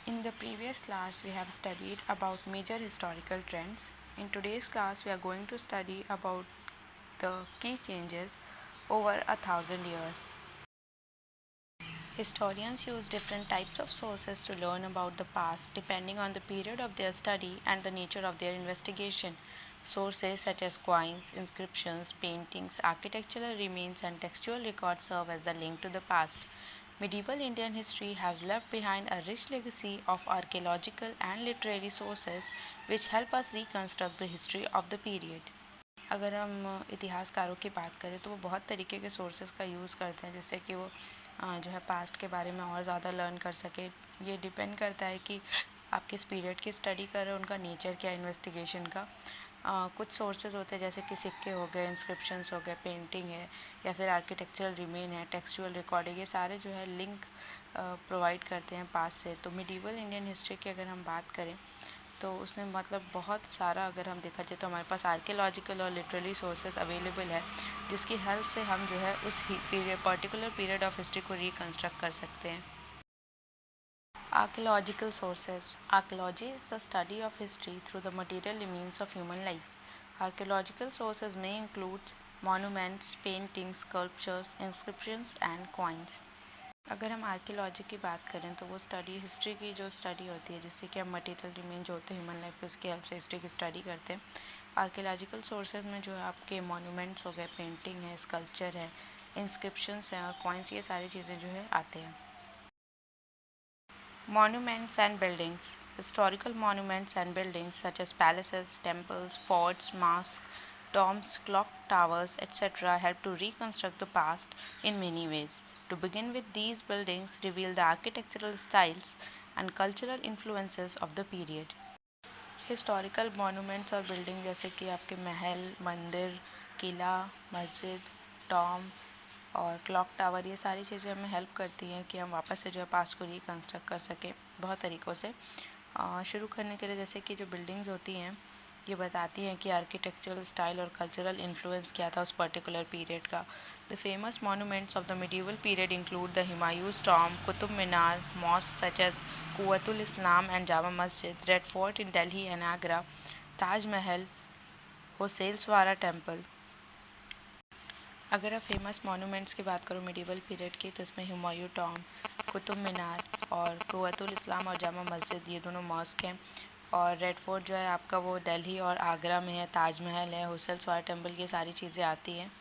In the previous class, we have studied about major historical trends. In today's class, we are going to study about the key changes over 1,000 years. Historians use different types of sources to learn about the past depending on the period of their study and the nature of their investigation. Sources such as coins, inscriptions, paintings, architectural remains, and textual records serve as the link to the past. Medieval Indian history has left behind a rich legacy of archaeological and literary sources which help us reconstruct the history of the period. अगर हम इतिहासकारों की बात करें तो वो बहुत तरीके के सोर्सेज का यूज़ करते हैं जिससे कि वो जो है पास्ट के बारे में और ज़्यादा लर्न कर सके। ये डिपेंड करता है कि आप किस पीरियड की स्टडी कर रहे हो, उनका नेचर क्या है इन्वेस्टिगेशन का। कुछ सोर्सेज होते हैं जैसे कि सिक्के हो गए, इंस्क्रिप्शंस हो गए, पेंटिंग है या फिर आर्किटेक्चरल रिमेन है, टेक्सचुअल रिकॉर्ड है, ये सारे जो है लिंक प्रोवाइड करते हैं पास्ट से। तो मिडीवल इंडियन हिस्ट्री की अगर हम बात करें तो उसने मतलब बहुत सारा अगर हम देखा जाए तो हमारे पास आर्कियोलॉजिकल और लिटरेरी सोर्सेज अवेलेबल है जिसकी हेल्प से हम जो है उस पर्टिकुलर पीरियड ऑफ हिस्ट्री को रिकन्स्ट्रक्ट कर सकते हैं। Archaeological sources. Archaeology is the study of history through the material remains of human life. Archaeological sources may include monuments, paintings, sculptures, inscriptions and coins. अगर हम आर्कियोलॉजी की बात करें तो वो स्टडी हिस्ट्री की जो स्टडी होती है जिससे कि हम मटेरियल रिमेन जो होते हैं ह्यूमन लाइफ पे उसकी हेल्प से हिस्ट्री की स्टडी करते हैं। आर्कियोलॉजिकल सोर्सेज में जो है आपके मॉन्यूमेंट्स हो गए, पेंटिंग है, स्कल्पचर है, इंस्क्रिप्शंस हैं और कॉइन्स, ये सारी चीज़ें जो है आते हैं। Monuments and buildings. Historical monuments and buildings such as palaces, temples, forts, mosques, tombs, clock towers, etc. help to reconstruct the past in many ways. To begin with, these buildings reveal the architectural styles and cultural influences of the period. Historical monuments और building जैसे कि आपके महल, मंदिर, किला, मस्जिद, Tom और clock tower, ये सारी चीज़ें हमें हेल्प करती हैं कि हम वापस से जो है पास्ट को रिकन्स्ट्रक्ट कर सकें बहुत तरीक़ों से। शुरू करने के लिए जैसे कि जो बिल्डिंग्स होती हैं ये बताती हैं कि आर्किटेक्चरल स्टाइल और कल्चरल इन्फ्लुएंस क्या था उस पर्टिकुलर पीरियड का। The famous monuments of the medieval period include the Humayun's tomb, Qutub Minar, mosque such as Quwwatul Islam and Jama Masjid, red fort in Delhi and Agra, Taj Mahal, Hoysaleswara temple. अगर आप फेमस मॉन्यूमेंट्स की बात करो मिडीवल पीरियड की तो इसमें हुमायूं टॉम्ब, कुतुब मीनार और कुव्वतुल इस्लाम और जामा मस्जिद, ये दोनों मॉस्क हैं। और रेड फोर्ट जो है आपका वो दिल्ली और आगरा में है, ताजमहल है, होसेलसवारा टेम्पल, ये सारी चीज़ें आती हैं।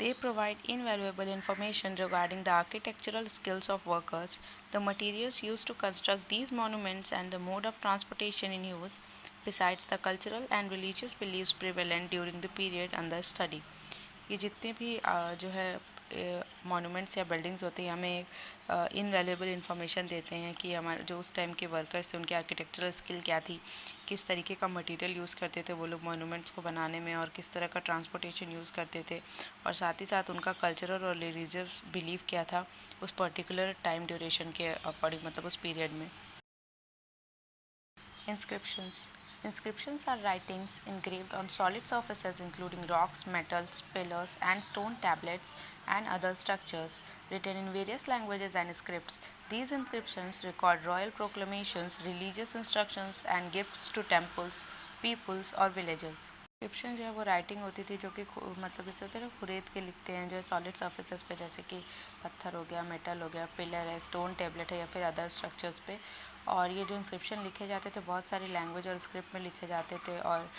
They provide invaluable information regarding the architectural skills of workers, the materials used to construct these monuments, and the mode of transportation in use, besides the cultural and religious beliefs prevalent during the period under study. ये जितने भी जो है monuments या buildings होते हैं हमें एक इनवैल्यूएबल इन्फॉर्मेशन देते हैं कि हमारे जो उस टाइम के वर्कर्स थे उनकी आर्किटेक्चरल स्किल क्या थी, किस तरीके का मटेरियल यूज़ करते थे वो लोग मॉन्यूमेंट्स को बनाने में, और किस तरह का ट्रांसपोर्टेशन यूज़ करते थे, और साथ ही साथ उनका कल्चरल और रिलीजियस बिलीफ क्या था उस पर्टिकुलर टाइम ड्यूरेशन के अकॉर्डिंग, मतलब उस पीरियड में। Inscriptions. Inscriptions are writings engraved on solid surfaces including rocks, metals, pillars, and stone tablets and other structures, written in various languages and scripts. These inscriptions record royal proclamations, religious instructions, and gifts to temples, peoples, or villages. Inscription जो है वो writing होती थी जो कि मतलब इसे होते हैं ना खुरेद के लिखते हैं जो है सॉलिड सर्फेसेस पे, जैसे कि पत्थर हो गया, मेटल हो गया, पिलर है, स्टोन टेबलेट है या फिर अदर स्ट्रक्चर्स पे। और ये जो इंस्क्रिप्शन लिखे जाते थे बहुत सारी लैंग्वेज और स्क्रिप्ट में लिखे जाते थे, और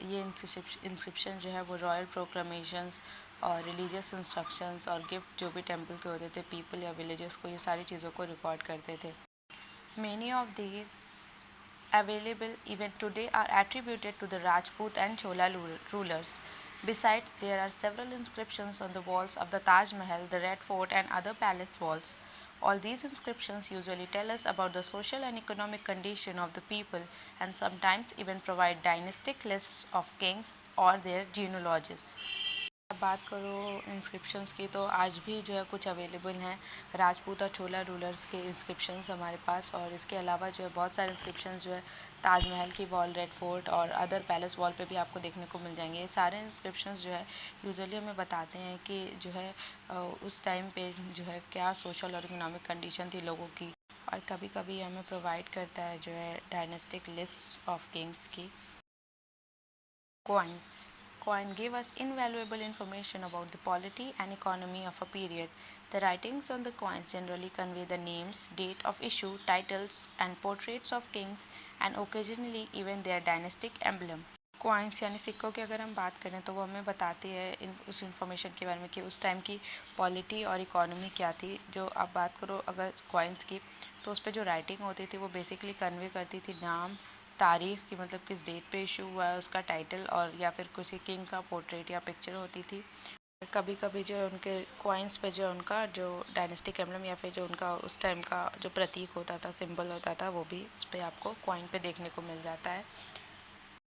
ये इंस्क्रिप्शन जो है वो रॉयल प्रोक्लमेशंस और रिलीजियस इंस्ट्रक्शंस और गिफ्ट जो भी टेम्पल के होते थे पीपल या विलेजेस को, ये सारी चीज़ों को रिकॉर्ड करते थे। Many of these available even today are attributed to the Rajput and Chola rulers. Besides, there are several inscriptions on the walls of the Taj Mahal, the Red Fort, and other palace walls. All these inscriptions usually tell us about the social and economic condition of the people and sometimes even provide dynastic lists of kings or their genealogies. अब बात करो inscriptions की तो आज भी जो है कुछ अवेलेबल हैं राजपूत और चोला रूलर्स के इंस्क्रिप्शंस हमारे पास, और इसके अलावा जो है बहुत सारे इंस्क्रिप्शंस जो है ताजमहल की वॉल, रेड फोर्ट और अदर पैलेस वॉल पे भी आपको देखने को मिल जाएंगे। ये सारे इंस्क्रिप्शंस जो है यूजुअली हमें बताते हैं कि जो है उस टाइम पे जो है क्या सोशल और इकोनॉमिक कंडीशन थी लोगों की, और कभी कभी हमें प्रोवाइड करता है जो है डायनेस्टिक लिस्ट ऑफ किंग्स की। Coins. Coin give us invaluable information about the polity and economy of a period. The writings on the coins generally convey the names, date of issue, titles, and portraits of kings, and occasionally even their dynastic emblem. Coins यानी सिक्कों की अगर हम बात करें तो वो हमें बताती है उस इंफॉर्मेशन के बारे में कि उस टाइम की पॉलिटी और इकोनॉमी क्या थी। जो आप बात करो अगर कॉइन्स की, तो उस पर जो राइटिंग होती थी वो बेसिकली कन्वे करती थी नाम, तारीख की मतलब किस डेट पे इशू हुआ है, उसका टाइटल, और या फिर किसी किंग का पोर्ट्रेट या पिक्चर होती थी। कभी कभी जो है उनके कॉइन्स पे जो उनका जो डायनेस्टिक एम्बलम या फिर जो उनका उस टाइम का जो प्रतीक होता था, सिंबल होता था, वो भी उस पर आपको कॉइन पे देखने को मिल जाता है।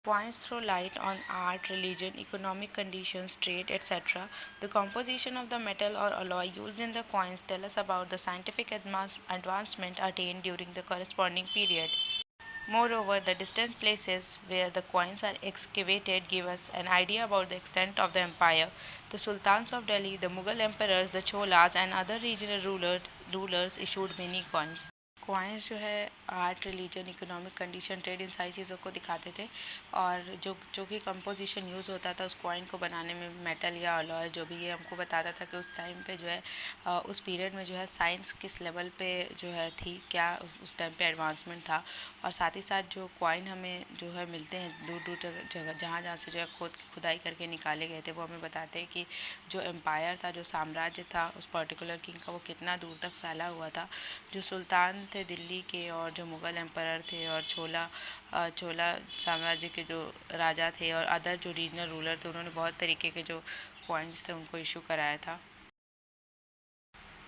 Coins throw light on art, religion, economic conditions, trade, etc. The composition of the metal or alloy used in the coins tell us about the scientific advancement attained during the corresponding period. Moreover, the distant places where the coins are excavated give us an idea about the extent of the empire. The sultans of Delhi, the Mughal emperors, the Cholas, and other regional rulers issued many coins. Coins जो है art, religion, economic condition, trade, इन सारी चीज़ों को दिखाते थे। और जो कि कंपोजिशन यूज़ होता था उस कॉइन को बनाने में, मेटल या अलॉय जो भी, ये हमको बताता था कि उस टाइम पे जो है उस पीरियड में जो है साइंस किस लेवल पे जो है थी, क्या उस टाइम पे एडवांसमेंट था। और साथ ही साथ जो कॉइन हमें जो है मिलते हैं दूर दूर जगह, जहाँ जहाँ से जो है खुदाई करके निकाले गए थे, वो हमें बताते हैं कि जो एम्पायर था, जो साम्राज्य था उस पर्टिकुलर किंग का, वो कितना दूर तक फैला हुआ था। जो सुल्तान थे दिल्ली के, और जो मुग़ल एम्परर थे, और चोला साम्राज्य के जो राजा थे, और अदर जो रीजनल रूलर थे, उन्होंने बहुत तरीके के जो कॉइन्स थे उनको इशू कराया था।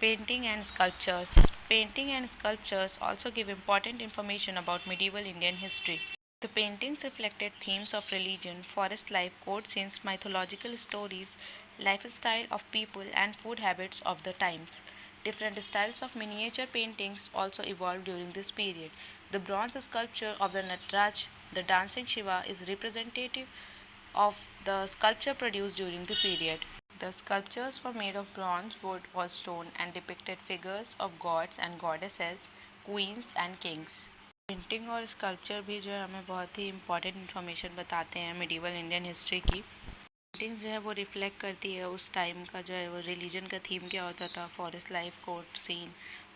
Painting and sculptures. Painting and sculptures also give important information about medieval Indian history. The paintings reflected themes of religion, forest life, court scenes, mythological stories, lifestyle of people, and food habits of the times. Different styles of miniature paintings also evolved during this period. The bronze sculpture of the Nataraj, the dancing Shiva, is representative of the sculpture produced during the period. The sculptures were made of bronze, wood, or stone and depicted figures of gods and goddesses, queens and kings. Painting और sculpture भी जो है हमें बहुत ही important information बताते हैं medieval Indian history की। Painting जो है वो रिफ्लेक्ट करती है उस टाइम का जो है वो रिलीजन का थीम क्या होता था, फॉरेस्ट लाइफ, कोर्ट सीन,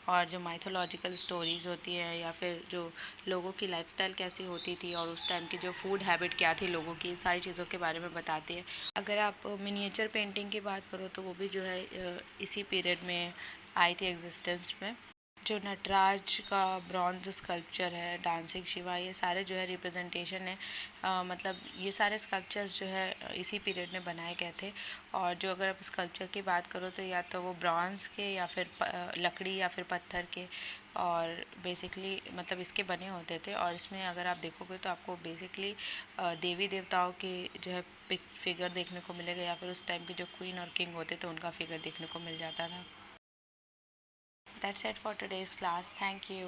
और जो माइथोलॉजिकल स्टोरीज़ होती हैं, या फिर जो लोगों की लाइफस्टाइल कैसी होती थी और उस टाइम की जो फूड हैबिट क्या थी लोगों की, सारी चीज़ों के बारे में बताती है। अगर आप मिनिएचर पेंटिंग की बात करो तो वो भी जो है इसी पीरियड में आई थी एग्जिस्टेंस में। जो नटराज का ब्रॉन्ज स्कल्पचर है, डांसिंग शिवा, ये सारे जो है रिप्रेजेंटेशन है, मतलब ये सारे स्कल्पचर्स जो है इसी पीरियड में बनाए गए थे। और जो अगर आप स्कल्पचर की बात करो तो या तो वो ब्रॉन्ज के, या फिर लकड़ी, या फिर पत्थर के, और बेसिकली मतलब इसके बने होते थे। और इसमें अगर आप देखोगे तो आपको बेसिकली देवी देवताओं के जो है फिगर देखने को मिलेगा, या फिर उस टाइम के जो क्वीन और किंग होते थे उनका फिगर देखने को मिल जाता था। That's it for today's class. Thank you.